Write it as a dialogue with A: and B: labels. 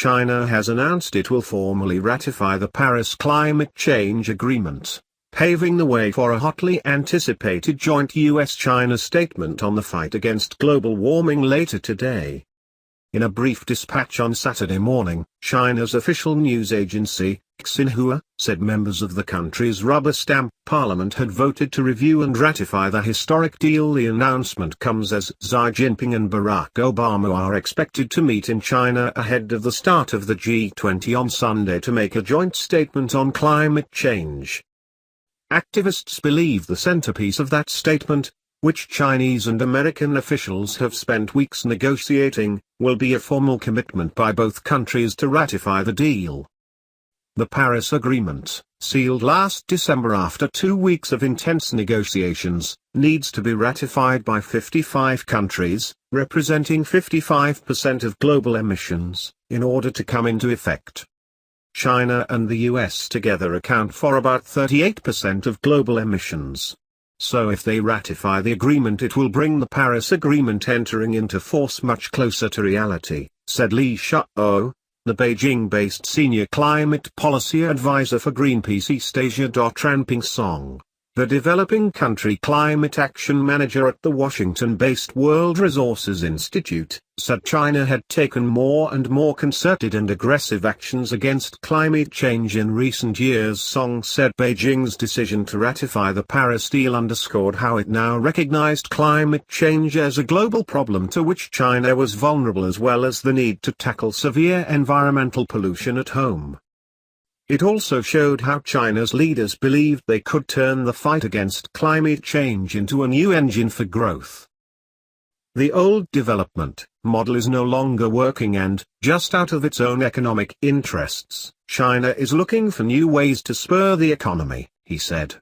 A: China has announced it will formally ratify the Paris Climate Change Agreement, paving the way for a hotly anticipated joint US-China statement on the fight against global warming later today. In a brief dispatch on Saturday morning, China's official news agency, Xinhua, said members of the country's rubber-stamp parliament had voted to review and ratify the historic deal. The announcement comes as Xi Jinping and Barack Obama are expected to meet in China ahead of the start of the G20 on Sunday to make a joint statement on climate change. Activists believe the centerpiece of that statement, which Chinese and American officials have spent weeks negotiating, will be a formal commitment by both countries to ratify the deal. The Paris Agreement, sealed last December after 2 weeks of intense negotiations, needs to be ratified by 55 countries, representing 55% of global emissions, in order to come into effect. China and the US together account for about 38% of global emissions. So if they ratify the agreement, it will bring the Paris Agreement entering into force much closer to reality, said Li Shuo, the Beijing-based senior climate policy advisor for Greenpeace East Asia. Ranping Song, the developing country climate action manager at the Washington-based World Resources Institute, said China had taken more and more concerted and aggressive actions against climate change in recent years. Song said Beijing's decision to ratify the Paris deal underscored how it now recognized climate change as a global problem to which China was vulnerable, as well as the need to tackle severe environmental pollution at home. It also showed how China's leaders believed they could turn the fight against climate change into a new engine for growth. The old development model is no longer working, and, just out of its own economic interests, China is looking for new ways to spur the economy, he said.